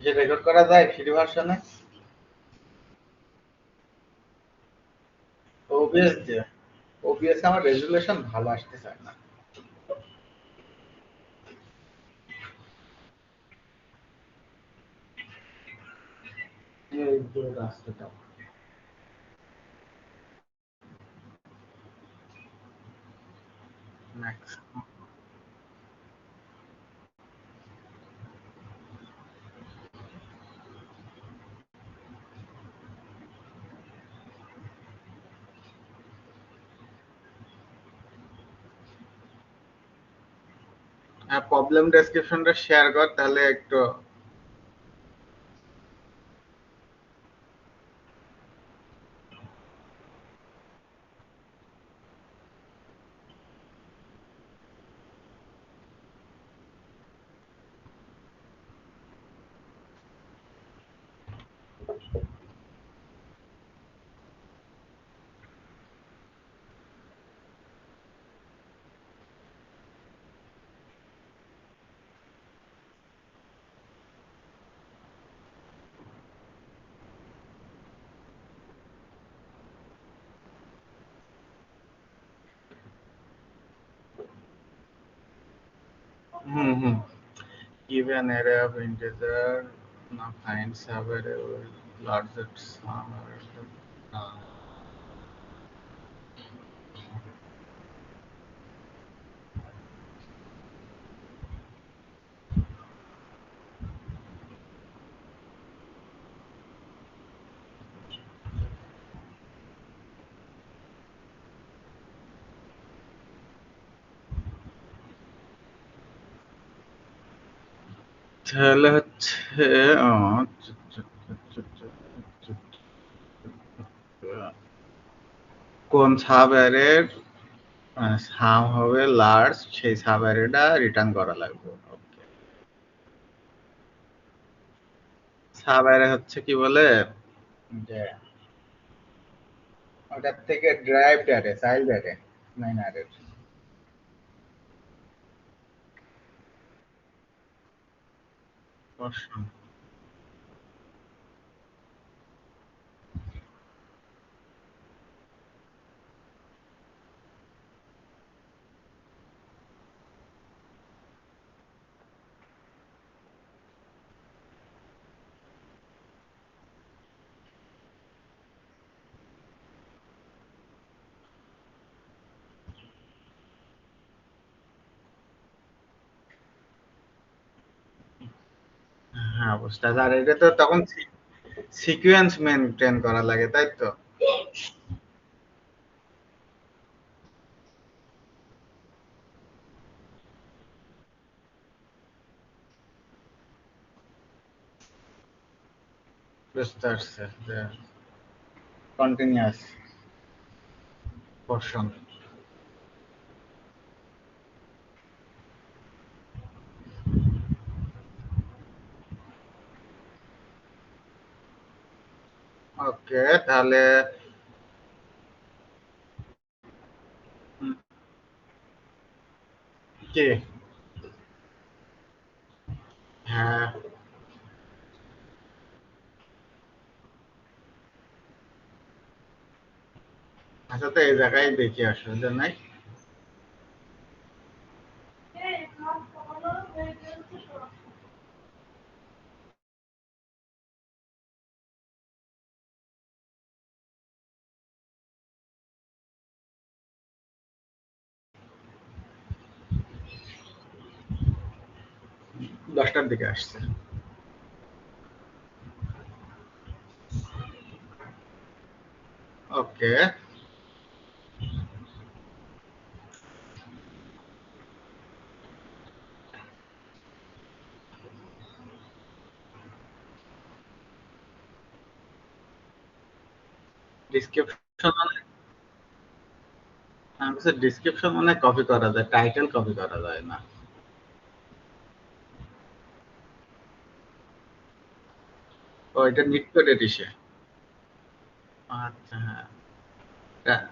যে রেকর্ড করা যায় ফ্রি ভার্সনে ওবিএস দিয়ে ওবিএস আমার রেজুলেশন ভালো আসতে চায় না এই যে রাস্তাটা ম্যাক্স হ্যাঁ প্রবলেম ডেসক্রিপশনটা শেয়ার কর তাহলে একটু হুম give an array of integer now find subarray with largest sum or তাহলে হচ্ছে কোন সাব অ্যারের সাম হবে লার্জ সেই সাব অ্যারেটা রিটার্ন করা লাগবে ওকে সাব অ্যারে হচ্ছে কি বলে যে ওটার থেকে ড্রাইভড array child array main array হ্যাঁ বুঝতে পারছি। আর এটা তো তখন সিকোয়েন্স মেনটেন করা লাগে তাই তো বুঝতে পারছি যে কন্টিনিউয়াস পোর্শন ওকে তাহলে কি হ্যাঁ আচ্ছা তো এই জায়গায় দেখি অসুবিধা নাই 10টার দিকে আসছে ওকে ডিসক্রিপশন ডিসক্রিপশন মানে কপি করা যায় টাইটেল কপি করা যায় না ও এটা নিট কোডের ইসে আচ্ছা হ্যাঁ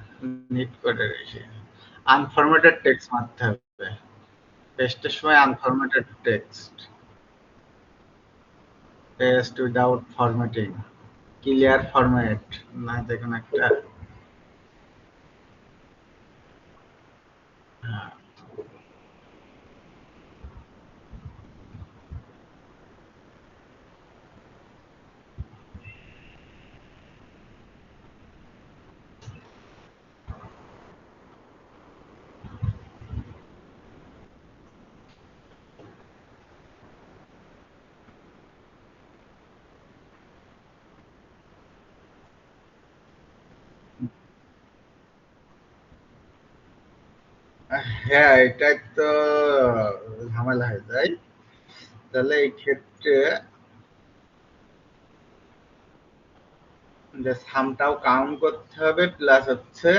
নিট কোডের ইসে আনফরম্যাটেড টেক্সট মারতে হবে পেস্টের সময় unformatted text test without formatting, clear format, না দেখুন একটা। হ্যাঁ, হ্যাঁ, এটাই তো ঝামেলা হয়ে যায়। তাহলে এই ক্ষেত্রে যে সামটাও কাউন্ট করতে হবে, প্লাস হচ্ছে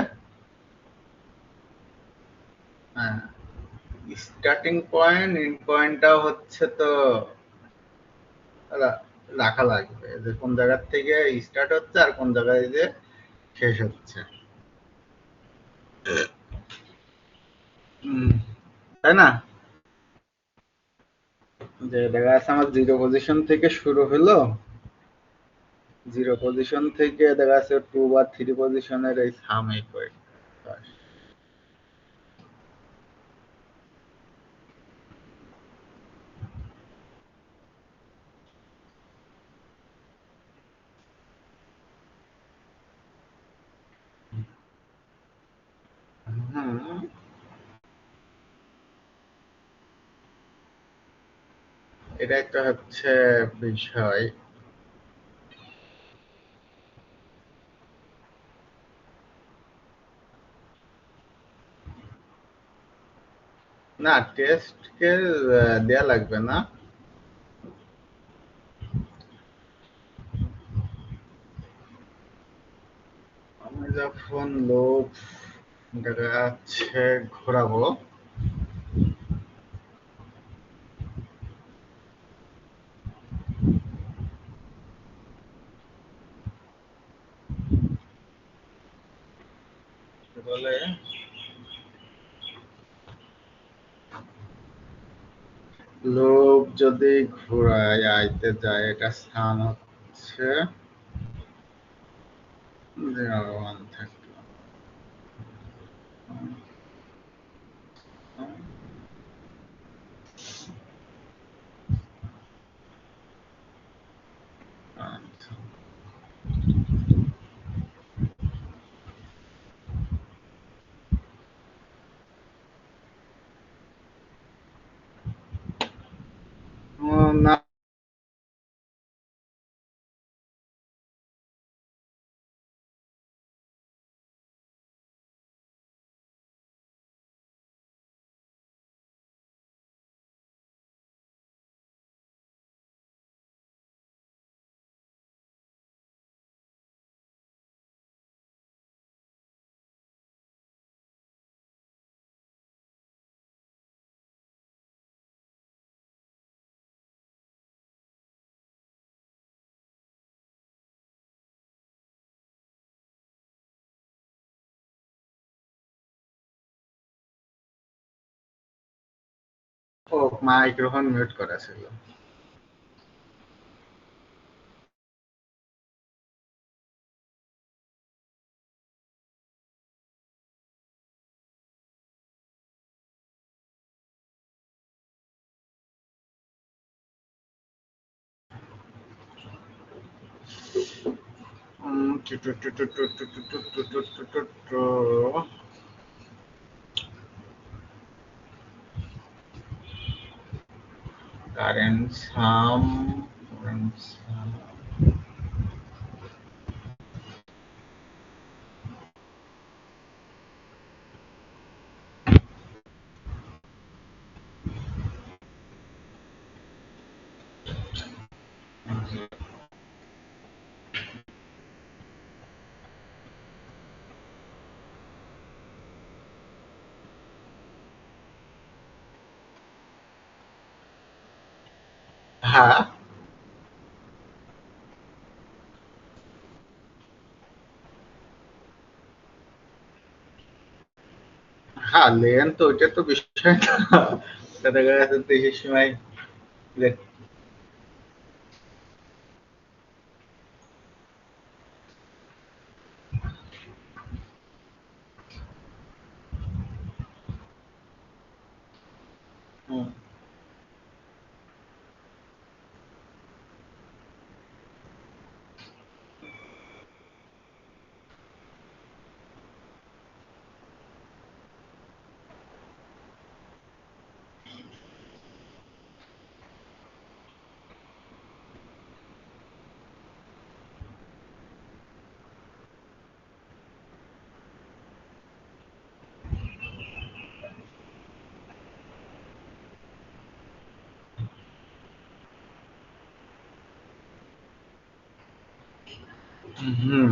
স্টার্টিং পয়েন্ট এন্ড পয়েন্টটাও হচ্ছে তো রাখা লাগবে, যে কোন জায়গার থেকে স্টার্ট হচ্ছে আর কোন জায়গায় যে শেষ হচ্ছে। উম, তাই না? যে দেখা যাচ্ছে আমার জিরো পজিশন থেকে শুরু হলো, জিরো পজিশন থেকে দেখা যাচ্ছে টু বা থ্রি পজিশনের এই সাম ইকুয়েট। হুম, এটাই তো হচ্ছে বিষয়। না, টেস্ট কে দেয়া লাগবে না। আমি যখন লোক দেখা যাচ্ছে ঘোরাবো, বলে লোক যদি ঘোরায় আইতে যায়, এটা স্থান হচ্ছে 0, 1 থাকলো। আচ্ছা। না, ও মাইক্রোফোন মিউট করা ছিল। কারেন্ট সাম, কারেন্ট সাম, হ্যাঁ, হ্যাঁ, লেন তো ওইটা তো বিষয় না। এটা দেখা গেছে দেশের সময় হুম।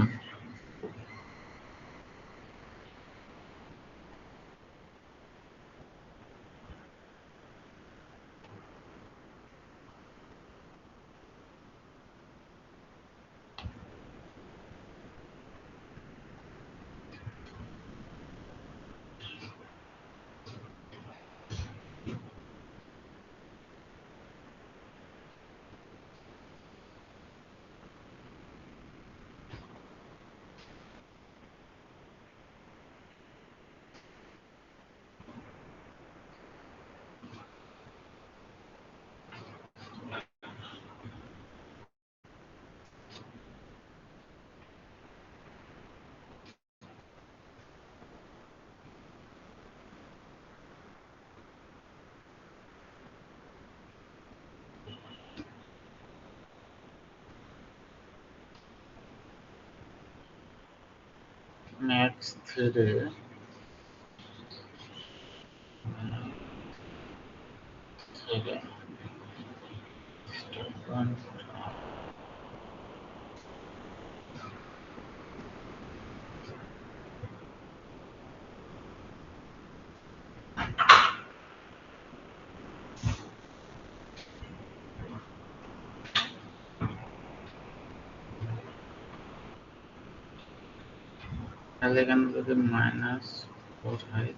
ম্যাক্স 3 থেকে তাহলে এখানে যদি মাইনাস 4 হয়,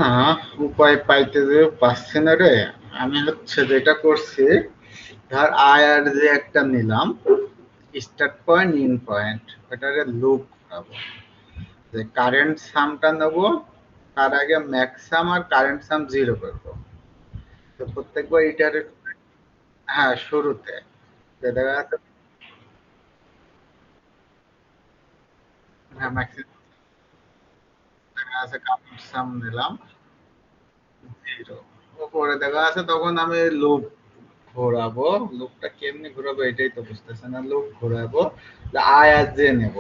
না উপায় পাইতে যে পাচ্ছি না রে। আমি হচ্ছে যেটা করছি, ধর আয় আর যে একটা নিলাম, স্টার্ট পয়েন্ট ইন পয়েন্ট, ওটারে লুপ খাবো, যে কারেন্ট সামটা নেব, তার আগে ম্যাক্সাম আর কারেন্ট সাম জিরো করবো। তো প্রত্যেকবার ইটারেট, হ্যাঁ শুরুতে দেখা যাচ্ছে, হ্যাঁ ম্যাক্সিমাম দেখা যাচ্ছে কারেন্ট সাম নিলাম জিরো, উপরে দেখা আছে তখন আমি লুপ ঘোরাবো। লুপটা কেমনি ঘোরাবো এটাই তো বুঝতেছে না। লুপ ঘোরাবো, আয় আর জে নেব,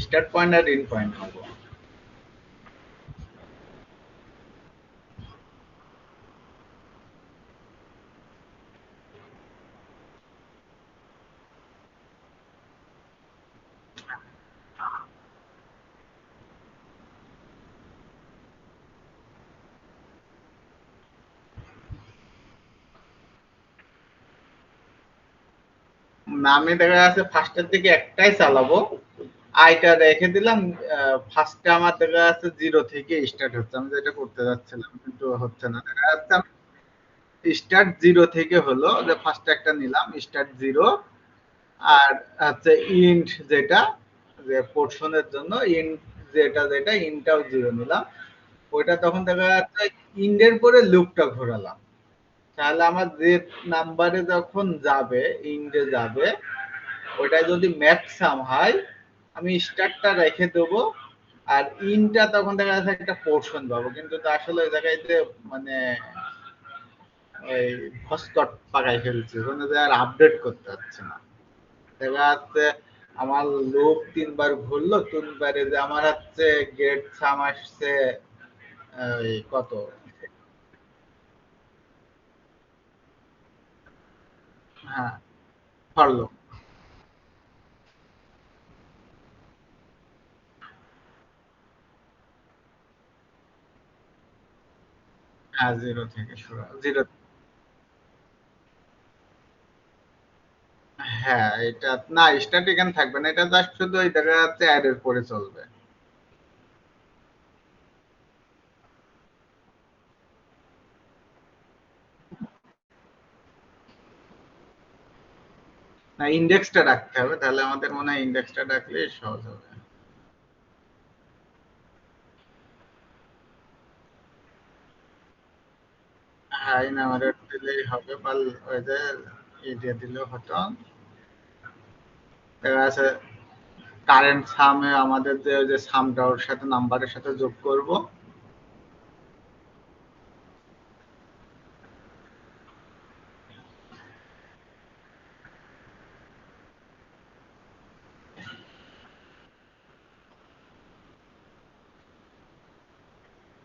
স্টার্ট পয়েন্ট আর ইন পয়েন্ট নেবো। না, আমি দেখা যাচ্ছে ফার্স্টের দিকে একটাই চালাবো, আইটা রেখে দিলাম। ফার্স্টে আমার দেখা যাচ্ছে জিরো থেকে স্টার্ট হচ্ছে, আমি যেটা করতে যাচ্ছিলাম কিন্তু হচ্ছে না। দেখা যাচ্ছে স্টার্ট জিরো থেকে হলো, যে ফার্স্টে একটা নিলাম স্টার্ট জিরো, আর হচ্ছে ইন্ট যেটা, যে পোর্শনের জন্য ইন্ট, যেটা যেটা ইনটাও জিরো নিলাম, ওইটা তখন দেখা যাচ্ছে ইন্ডের পরে লুপটা ঘোরালাম। তাহলে আমার যে নাম্বারে যখন যাবে, ইন্ডে যাবে, ওইটা যদি ম্যাক্সাম হয়, আমি স্টারটা রেখে দেবো, আর ইনটা তখন দেখা যাচ্ছে একটা পোর্শন পাবো। কিন্তু তা আসলে ওই জায়গায় যে মানে ওই হটস্পট পাকাই ফেলছে, ওখানে যে আর আপডেট করতে হচ্ছে না। দেখা যাচ্ছে আমার লুপ 3 বার ঘুরলো, 3 বারে যে আমার হচ্ছে গেট সাম আসছে ওই কত, হ্যাঁ পারলো, হ্যাঁ জিরো থেকে শুরু, জিরো, হ্যাঁ এটা না, স্ট্যাটিক এখানে থাকবে না, এটা জাস্ট শুধু ওই দেখা যাচ্ছে অ্যাডের পরে চলবে। না, ইন্ডেক্সটা রাখতে হবে, তাহলে আমাদের মনে হয় ইন্ডেক্সটা রাখলে সহজ হবে। হ্যাঁ আই নাম্বারের দিলেই হবে, বা ওই যে দিয়ে দিলেও হতো। দেখা যাচ্ছে কারেন্ট সামে আমাদের যে সামটা ওর সাথে নাম্বারের সাথে যোগ করব।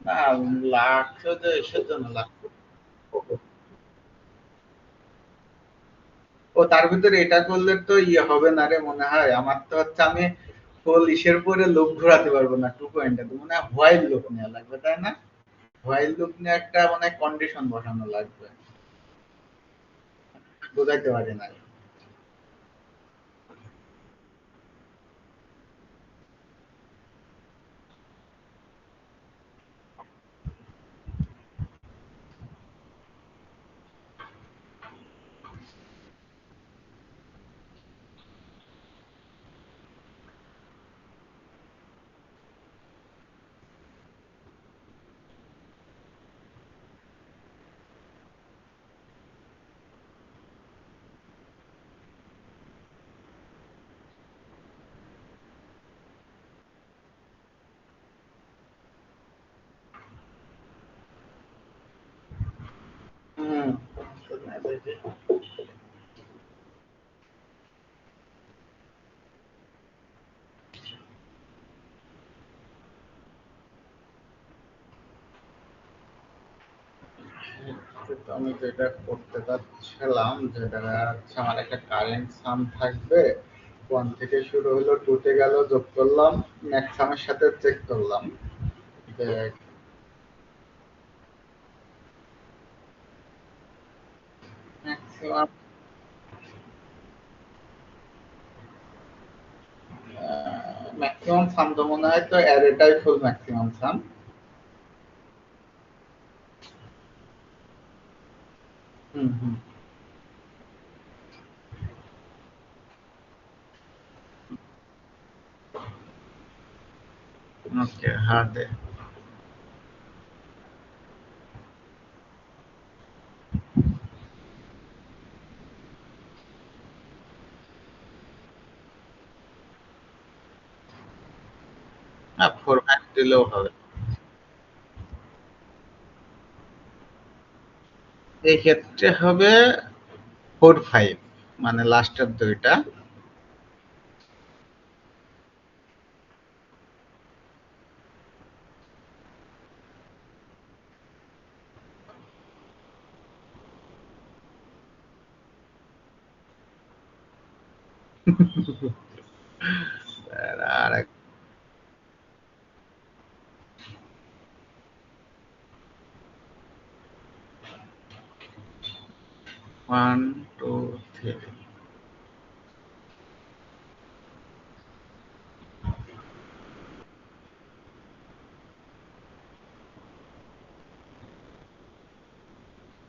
না, লাগছে যে এসের জন্য লাগছে। ও তার ভিতরে এটা করলে তো ইয়ে হবে না রে মনে হয়। আমার তো হচ্ছে আমি ফুল ইসের পরে লুপ ঘোরাতে পারবো না, 2 পয়েন্টে তো মনে হয় হোয়াইল লুপ নেওয়া লাগবে, তাই না? হোয়াইল লুপ নিয়ে একটা মানে কন্ডিশন বসানো লাগবে। বোঝাইতে পারি না। হুম। আমি যেটা করতে চাচ্ছিলাম, যেটা হচ্ছে আমার একটা কারেন্ট সাম থাকবে, 1 থেকে শুরু হলো, 2 তে গেল, যোগ করলাম, নেক্সট সামের সাথে চেক করলাম যে ম্যাক্সিমাম ম্যাক্সিমাম সাম তো মনে হয় তো অ্যারেটাই ফুল ম্যাক্সিমাম সাম। হুম হুম। ওকে, হ্যাঁ দে। না, ফরম্যাট দিলেও হবে। এই ক্ষেত্রে হবে 4 5, মানে লাস্টের দুইটা। আর এক 1 2 3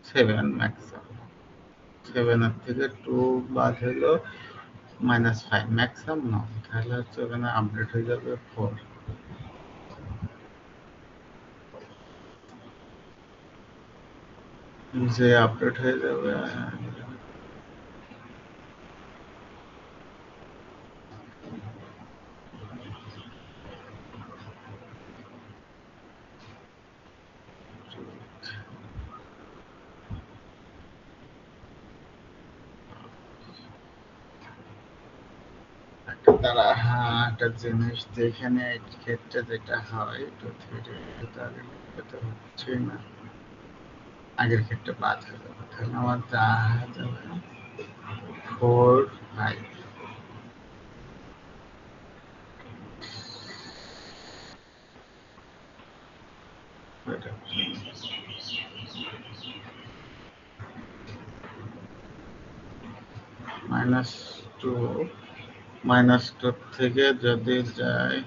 7 ম্যাক্সিমাম। 7 এর থেকে 2 বাদ হলো -5 ম্যাক্সিমাম না, তাহলে হচ্ছে ওখানে আপডেট হয়ে যাবে 4। যে আপডেট হয়ে যাবে তারা। হ্যাঁ, একটা জিনিস যেখানে এই ক্ষেত্রে যেটা হয়, 2 3 এটা এটা হচ্ছে না, আগের ক্ষেত্রে বাদ হয়ে যাবে, তাহলে আমার যা হয়ে যাবে 4 5। -2, -2 থেকে যদি যায়,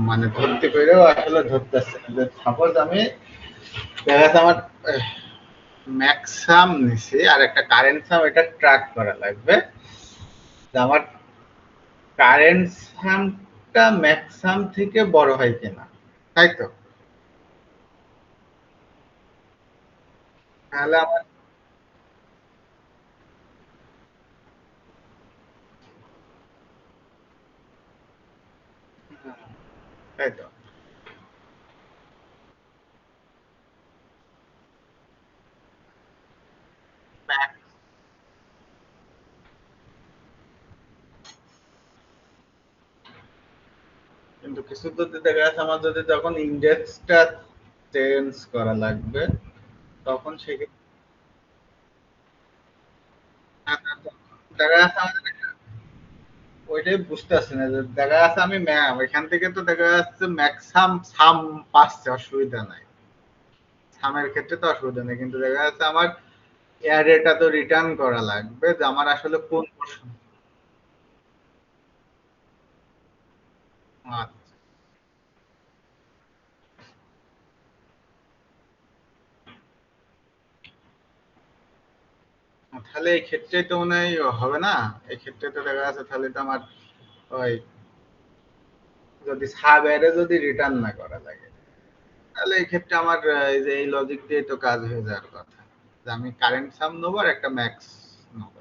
মানে ধরতে পেরেও আসলে ধরতেছে না, যে সাপোজ আমি দেখা যাচ্ছে আমার ম্যাক্সাম নিছি আর একটা কারেন্ট সাম, এটা ট্র্যাক করা লাগবে যে আমার কারেন্ট সামটা ম্যাক্সাম থেকে বড় হয় কিনা, তাই তো? তাহলে আমার তাই তো। কিন্তু কিছু তো দেখা যাচ্ছে আমার যদি যখন ইন্ডেক্সটা চেঞ্জ করা লাগবে তখন সেক্ষেত্রে দেখা যাচ্ছে আমাদের ওইটাই বুঝতেছি না যে দেখা যাচ্ছে আমি ম্যাম এখান থেকে তো দেখা যাচ্ছে ম্যাক্সাম সাম পাচ্ছে অসুবিধা নাই, সামের ক্ষেত্রে তো অসুবিধা নেই, কিন্তু দেখা যাচ্ছে আমার অ্যারেটা তো রিটার্ন করা লাগবে যে আমার আসলে কোন প্রশ্ন। আচ্ছা, তাহলে এই ক্ষেত্রে তো মনে হয় হবে না, এই ক্ষেত্রে তো দেখা যাচ্ছে তাহলে তো আমার ওই যদি সাব অ্যারে যদি রিটার্ন না করা লাগে তাহলে এই ক্ষেত্রে আমার এই যে এই লজিক দিয়ে তো কাজ হয়ে যাওয়ার কথা, যে আমি কারেন্ট সাম নেবো আর একটা ম্যাক্স নেবো।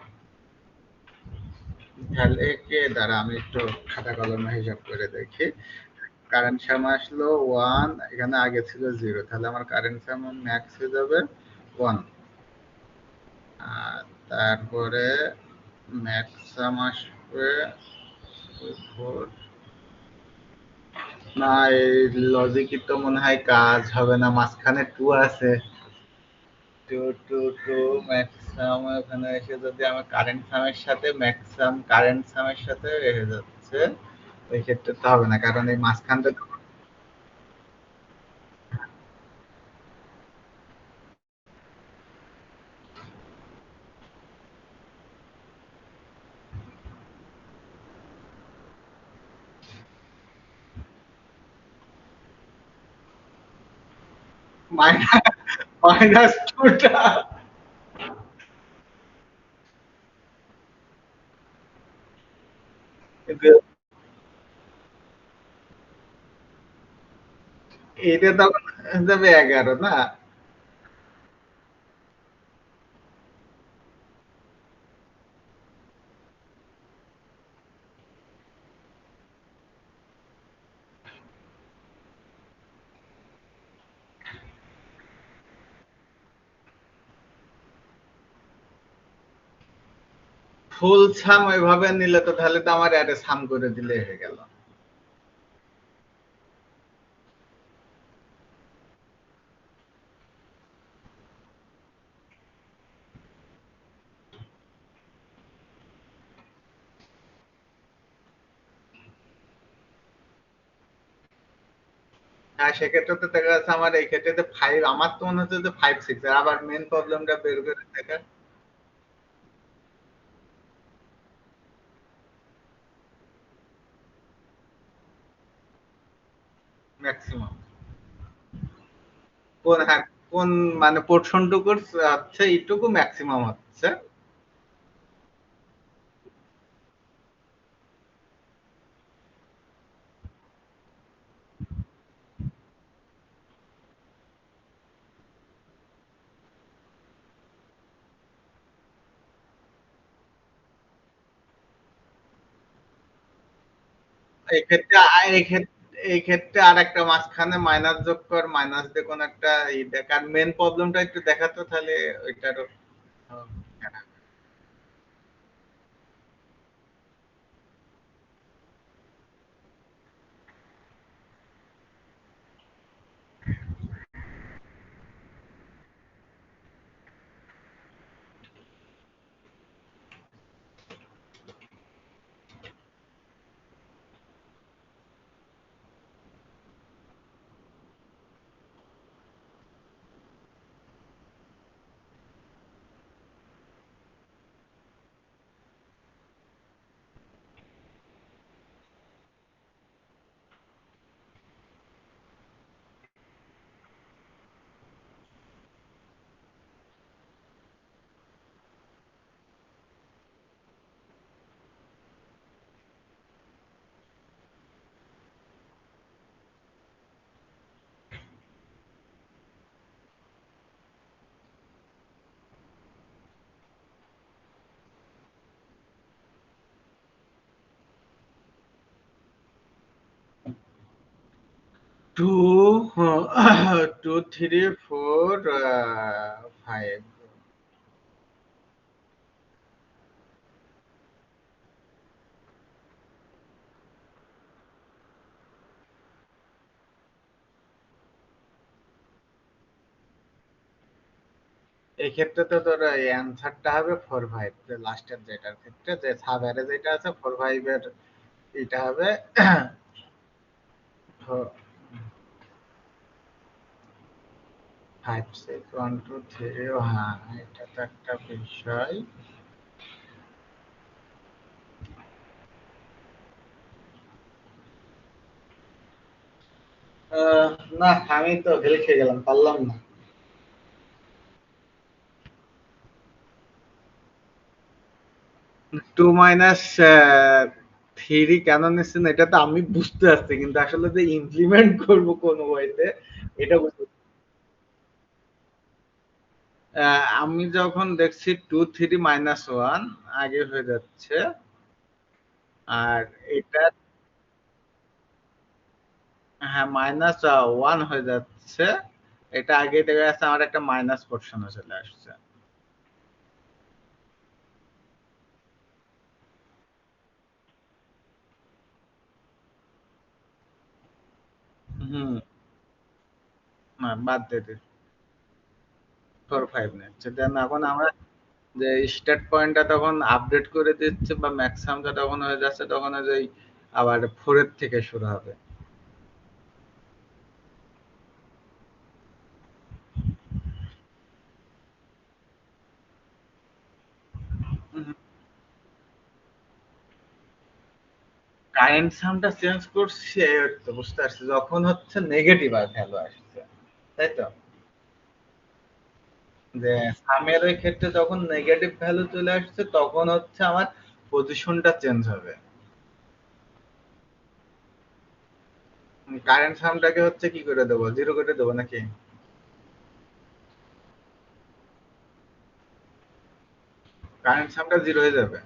তাহলে কে দ্বারা আমি একটু খাতা কলমে হিসাব করে দেখি। কারেন্ট সাম আসলো ওয়ান, এখানে আগে ছিল জিরো, তাহলে আমার কারেন্ট সাম ম্যাক্স হয়ে যাবে ওয়ান। আর তারপরে ম্যাক্স সাম আসবে ফোর। না, এই লজিকই তো মনে হয় কাজ হবে না, মাঝখানে টু আছে। টু টু টু ম্যাক্সাম এখানে এসে যদি আমার কারেন্ট সামের সাথে ম্যাক্সাম কারেন্ট সামের সাথে রেখে যাচ্ছে, ওই ক্ষেত্রে তো হবে না কারণ এই মাঝখানটা মাইনাস মাইনাস টুটা। কিন্তু এটা তখন যাবে 11 না? ফুল সাম ওইভাবে নিলে তো তাহলে তো আমার অ্যারে সাম করে দিলে হয়ে গেল। হ্যাঁ, সেক্ষেত্রে তো দেখা যাচ্ছে আমার এই ক্ষেত্রে তো ফাইভ, আমার তো মনে হচ্ছে যে ফাইভ সিক্স, আবার মেন প্রবলেমটা বের করে দেখা ম্যাক্সিমাম কোন, হ্যাঁ, কোন মানে পোর্শনটুকু হচ্ছে এইটুকু ম্যাক্সিমাম হচ্ছে। এই ক্ষেত্রে এই ক্ষেত্রে আর একটা মাঝখানে মাইনাস যোগ কর, মাইনাস দিয়ে কোন একটা ই দেখ, আর মেন প্রবলেমটা একটু দেখাতো তাহলে ওইটারও 2 2 3 4 5 এই ক্ষেত্রে তো তোর অ্যান্সারটা হবে 4 5 যে লাস্টের যেটার ক্ষেত্রে যে সাব অ্যারে যেটা আছে 4 5 এর এটা হবে 5 6 1 2 3 হ্যাঁ এটা তো একটা বিষয়। আহ, না আমি তো হেল খেয়ে গেলাম, পারলাম না। 2 মাইনাস 3 কেন নিচ্ছেন এটা তো আমি বুঝতে পারছি, কিন্তু আসলে যে ইমপ্লিমেন্ট করব কোন ওয়েতে এটা বুঝতে। আমি যখন দেখছি 2 3 মাইনাস 1 আগে হয়ে যাচ্ছে, আর এটা হ্যাঁ মাইনাস 1 হয়ে যাচ্ছে, এটা আগে দেখা যাচ্ছে আমার একটা মাইনাস পোর্শনে চলে আসছে। হুম, না বাদ দে দে, 4 5 নিচ্ছে দেন। এখন আমরা যে স্টার্ট পয়েন্টটা তখন আপডেট করে দিচ্ছে বা ম্যাক্সিমামটা তখন হয়ে যাচ্ছে, তখন ওই যে আবার 4 এর থেকে শুরু হবে। কারেন্ট সামটা চেঞ্জ করছি এই তো বুঝতে পারছি, যখন হচ্ছে নেগেটিভ আর ভ্যালু আসছে, তাই তো? যে সামের ওই ক্ষেত্রে যখন নেগেটিভ ভ্যালু চলে আসছে তখন হচ্ছে আমার পজিশনটা চেঞ্জ হবে। কারেন্ট সামটাকে হচ্ছে কি করে দেবো, জিরো করে দেবো নাকি? কারেন্ট সামটা জিরো হয়ে যাবে।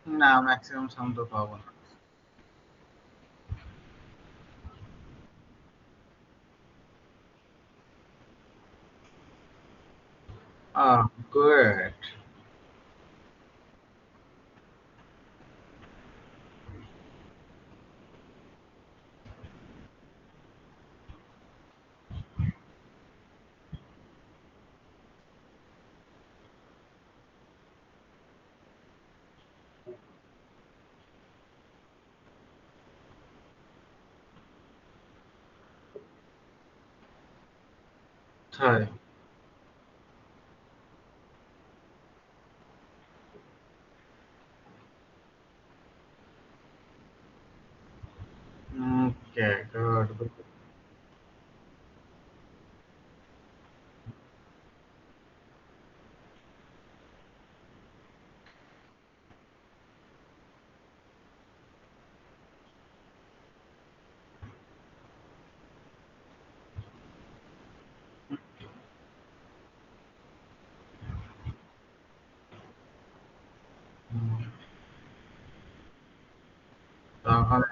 না ম্যাক্সিমাম সাম তো পাবো না। গুড। ছয়। Okay good. তখন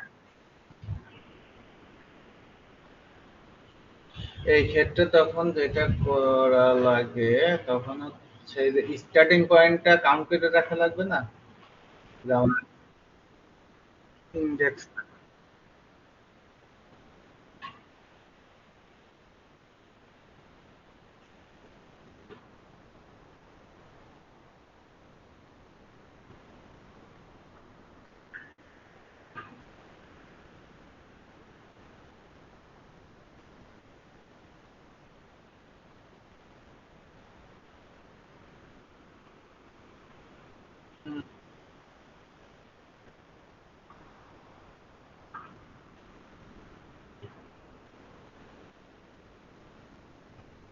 এই ক্ষেত্রে তখন যেটা করা লাগে, তখন হচ্ছে যে স্টার্টিং পয়েন্টটা কাউন্ট করে রাখা লাগবে না, যেমন ইন্ডেক্স।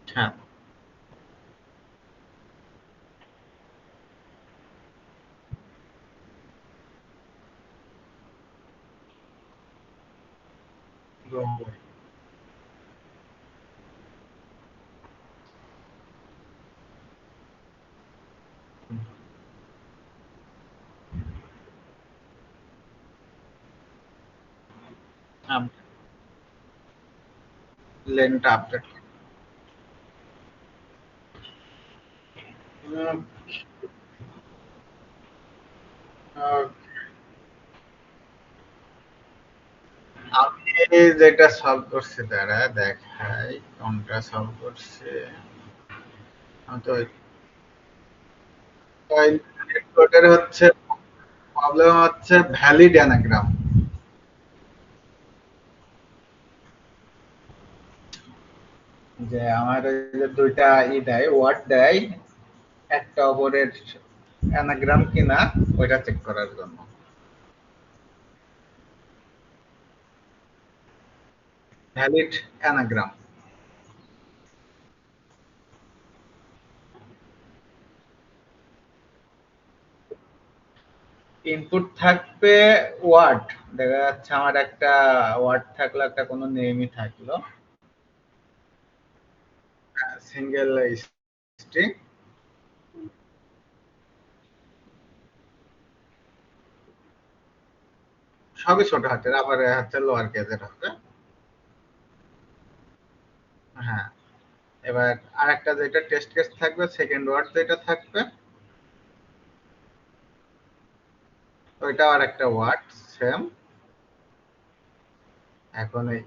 হ্যাঁ লেনটা আপডেট। আমি যেটা সলভ করছি তারা দেখাই কোনটা সলভ করছে। আমি তো কোডের হচ্ছে প্রবলেম হচ্ছে ভ্যালিড অ্যানাগ্রাম। যে আমার ওই যে দুইটা দেয় ওয়ার্ড দেয় একটা অপরের অ্যানাগ্রাম কিনা ওইটা চেক করার জন্য। Valid anagram. ইনপুট থাকবে ওয়ার্ড। দেখা যাচ্ছে আমার একটা ওয়ার্ড থাকলো, একটা কোনো নেমই থাকলো, সিঙ্গেল স্ট্রিং, সবই ছোট হাতের, আবার হচ্ছে লোয়ার কেসের হবে। হ্যাঁ, এবার আরেকটা যেটা টেস্ট কেস থাকবে, সেকেন্ড ওয়ার্ড যেটা থাকবে ওইটাও আরেকটা ওয়ার্ড সেম। এখন এই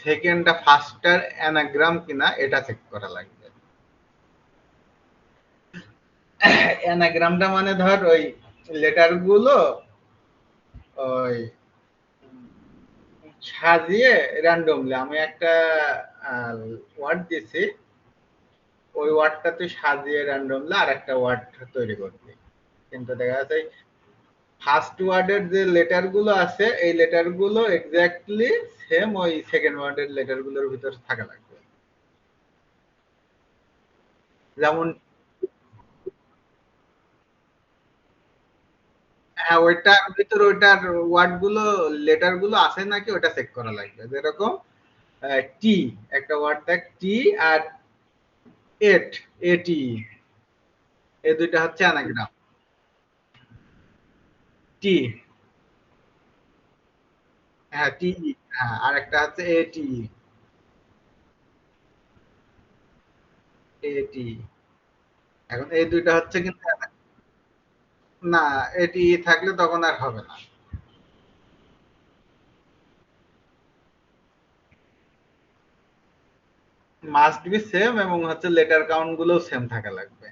সেকেন্ডটা ফার্স্টটার অ্যানাগ্রাম কিনা এটা চেক করা লাগবে। অ্যানাগ্রামটা মানে ধর ওই লেটার গুলো ওই সাজিয়ে র্যান্ডমলি আমি একটা ওয়ার্ড দিয়েছি, ওই ওয়ার্ডটা তুই সাজিয়ে র্যান্ডমলি আর একটা ওয়ার্ড তৈরি করবি। কিন্তু দেখা যাচ্ছে ফার্স্ট ওয়ার্ডের যে লেটার গুলো আছে এই লেটার গুলো এক্স্যাক্টলি সেম ওই সেকেন্ড ওয়ার্ডের লেটার গুলোর ভিতর থাকা লাগবে। যেমন হ্যাঁ, ওইটার ভিতর ওইটার ওয়ার্ড গুলো লেটার গুলো আছে নাকি ওটা চেক করা লাগবে। যেরকম টি, একটা ওয়ার্ড দেখ টি আর এট, এটি, এই দুইটা হচ্ছে অ্যানাগ্রাম। টি, হ্যাঁ টি, হ্যাঁ আর একটা হচ্ছে এটি, এটি। এখন এই দুইটা হচ্ছে কিন্তু না, এটি থাকলে তখন আর হবে না। মাস্ট বি সেম এবং হচ্ছে লেটার কাউন্ট গুলো সেম থাকা লাগবে।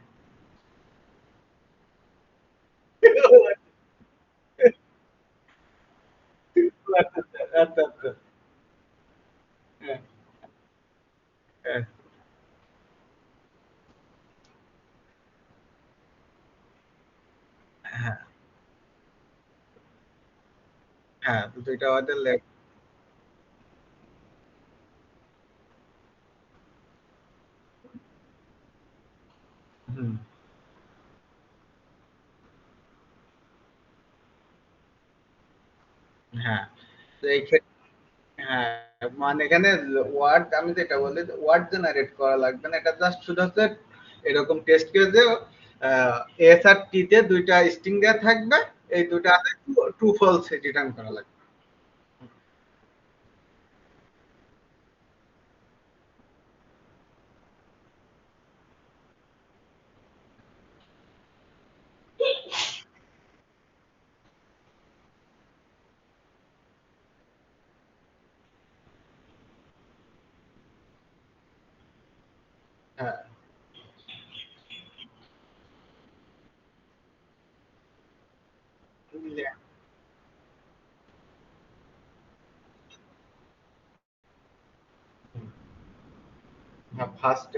আচ্ছা আচ্ছা আচ্ছা। হ্যাঁ হ্যাঁ হ্যাঁ হ্যাঁ, দুইটা ওয়ার্ডের হুম, হ্যাঁ। তো এই ক্ষেত্রে হ্যাঁ, মানে এখানে ওয়ার্ড আমি যেটা বলি ওয়ার্ড জেনারেট করা লাগবে না, এটা জাস্ট শুধু হচ্ছে এরকম টেস্ট কেসে এস আর টি তে দুইটা স্ট্রিং দেওয়া থাকবে, এই দুটা ট্রু ফলস রিটার্ন করা লাগবে। হ্যাঁ, ফার্স্ট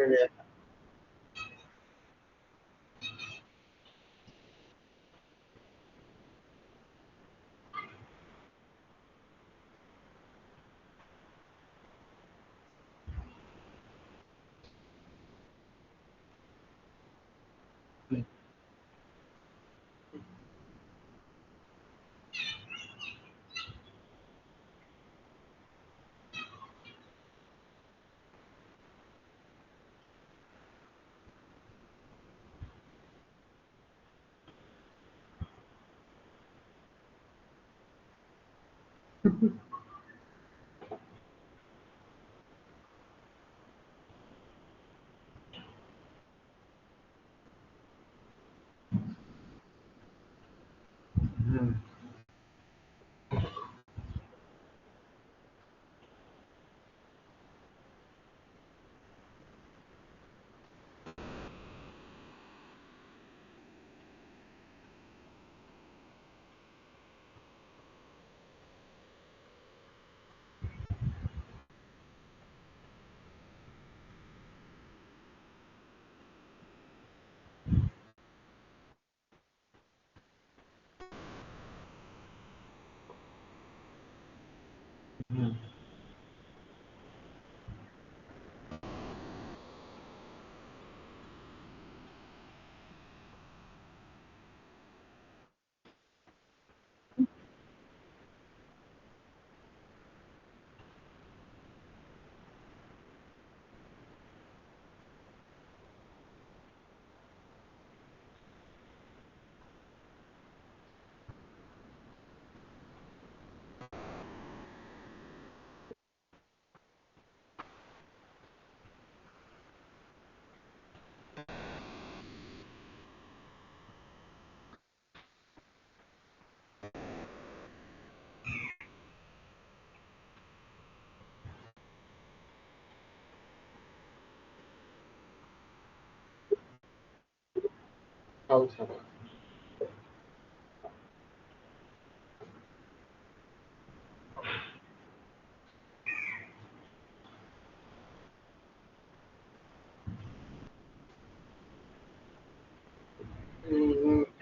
ফল ছাড়া।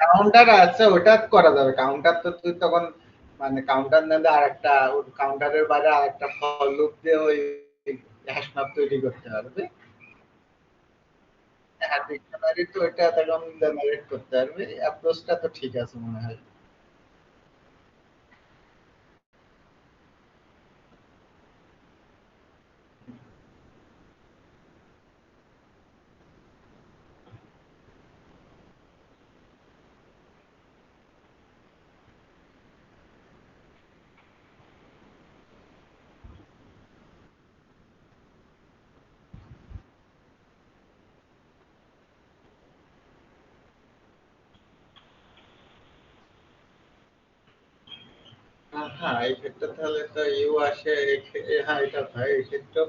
কাউন্টার আছে ওটা করা যাবে। কাউন্টার তো তুই তখন মানে কাউন্টার না দিয়ে আরেকটা কাউন্টারের বাইরে আরেকটা ফর লুপ দিয়ে ওই হ্যাশ ম্যাপ তৈরি করতে পারবে। হ্যাঁ, ডিকশনারি তো ওইটা তখন জেনারেট করতে পারবে। অ্যাপ্রোচটা তো ঠিক আছে মনে হয়। হ্যাঁ, এই ক্ষেত্রে তাহলে তো ইউ আসে হ্যাঁ এটা হয় এই ক্ষেত্রে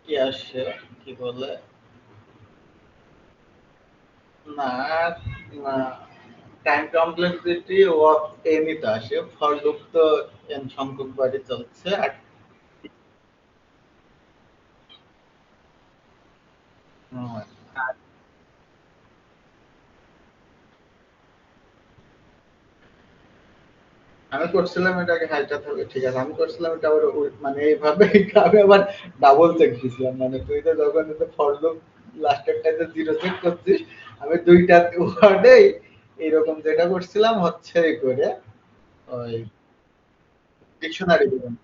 কি আসে কি বলে না না টাইম কমপ্লেক্সিটি অফ এনই তো আসে ফর লুপ তো এন সংখ্যক বারে চলছে আর হুম, আর আমি করছিলাম এটাকে হাইটা থাকবে ঠিক আছে আমি করছিলাম এটা আবার মানে এইভাবে আমি আবার ডাবল চেক দিছিলাম মানে তুই তো যখন ফর লুপ লাস্টের টাইমে জিরো চেক করছিস আমি দুইটা ওয়ার্ডেই এইরকম যেটা করছিলাম হচ্ছে এই করে ওই ডিকশনারি দিলাম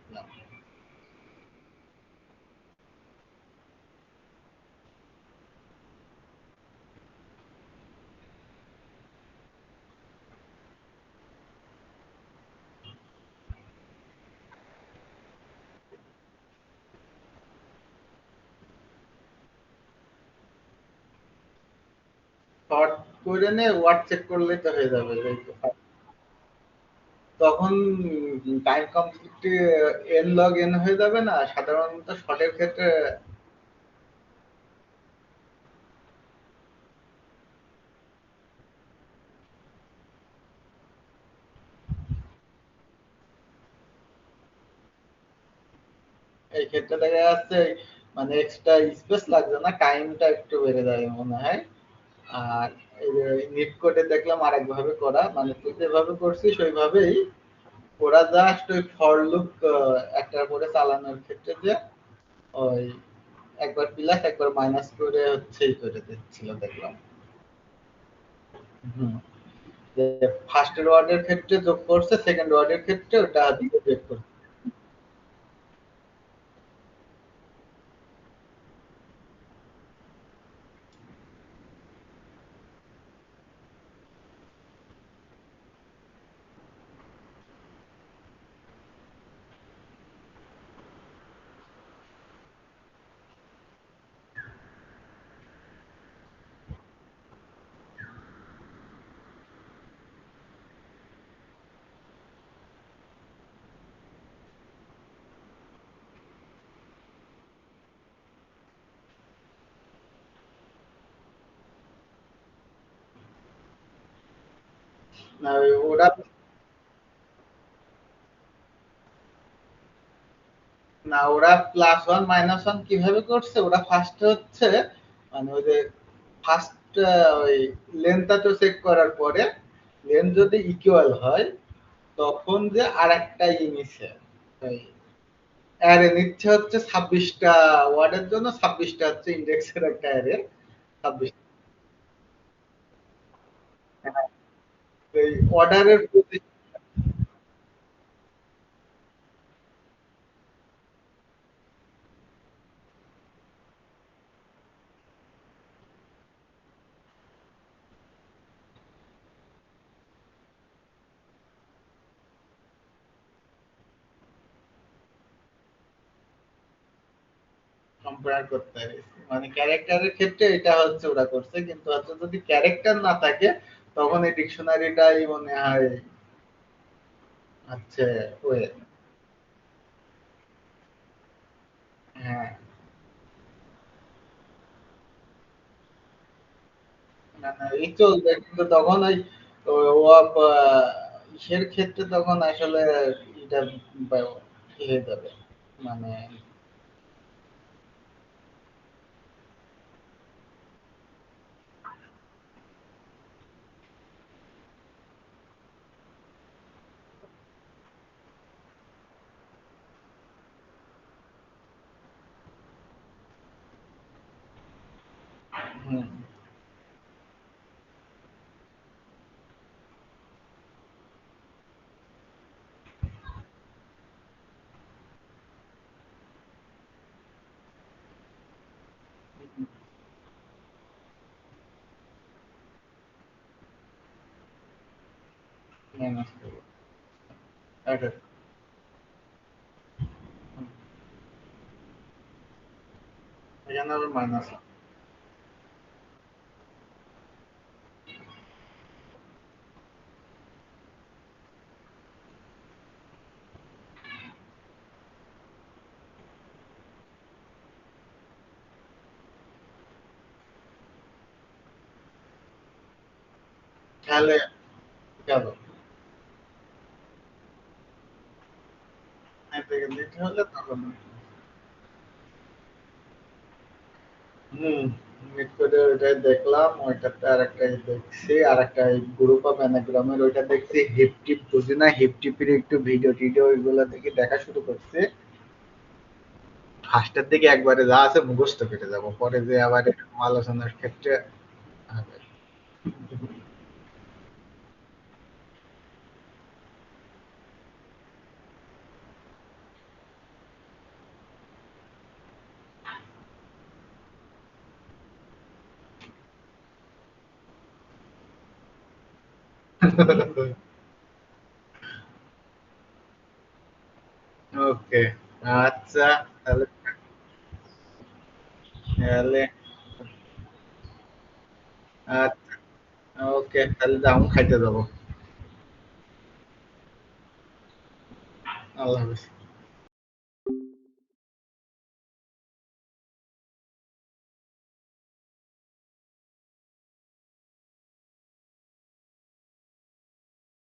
শর্ট করে নে ওয়ার্ড চেক করলে তো হয়ে যাবে তখন time complete N log N হয়ে যাবে না সাধারণত শর্টের ক্ষেত্রে এই ক্ষেত্রে দেখা যাচ্ছে মানে এক্সট্রা স্পেস লাগছে না টাইমটা একটু বেড়ে যাবে মনে হয় আর নিট কোডে দেখলাম আরেকভাবে করা মানে তুই যেভাবে করছিস ওইভাবেই ওরা জাস্ট ওই ফর লুপ একটার পরে চালানোর ক্ষেত্রে যে ওই একবার প্লাস একবার মাইনাস করে হচ্ছে এই করে দিচ্ছিল দেখলাম হুম যে ফার্স্ট ওয়ার্ডের ক্ষেত্রে যোগ করছে সেকেন্ড ওয়ার্ডের ক্ষেত্রে ওটা দিয়ে বের করছে না, ওরা না ওরা প্লাস ওয়ান মাইনাস ওয়ান কিভাবে করছে ওরা ফার্স্ট হচ্ছে মানে ওই যে ফার্স্ট ওই লেন্থটা তো চেক করার পরে লেন্থ যদি ইকুয়াল হয় তখন যে আরেকটা নিছে ওই অ্যারে নিচ্ছে হচ্ছে 26টা ওয়ার্ডের জন্য 26টা হচ্ছে ইন্ডেক্সের একটা অ্যারে 26 এই অর্ডারের কম্পেয়ার করতে হবে মানে ক্যারেক্টারের ক্ষেত্রে এটা হচ্ছে ওরা করছে কিন্তু হচ্ছে যদি ক্যারেক্টার না থাকে তখন এই ডিকশনারিটাই মনে হয় হচ্ছে ওয়ে হ্যাঁ মানে এই চলবে কিন্তু তখন ওই ইসের ক্ষেত্রে তখন আসলে এটা হয়ে যাবে মানে হুম, minus করবো। Okay, হুম, এখানে আবার মাইনাস তাহলে গেল থেকে দিতে হলে তখন হুম মিট করে ওইটাই দেখলাম ওইটাতে আর একটা দেখছি আর একটা গ্রুপ অফ অ্যানাগ্রামের ওইটা দেখছি হিপ টিপ বুঝি না হিপ টিপের একটু ভিডিও টিডিও ওইগুলো থেকে দেখা শুরু করছে ফার্স্টের দিকে একবারে যা আছে মুখস্থ কেটে যাব পরে যে আবার এরকম আলোচনার ক্ষেত্রে হবে। ওকে আচ্ছা তাহলে তাহলে আচ্ছা ওকে তাহলে যাও খাইতে যাবো আল্লাহ হাফেজ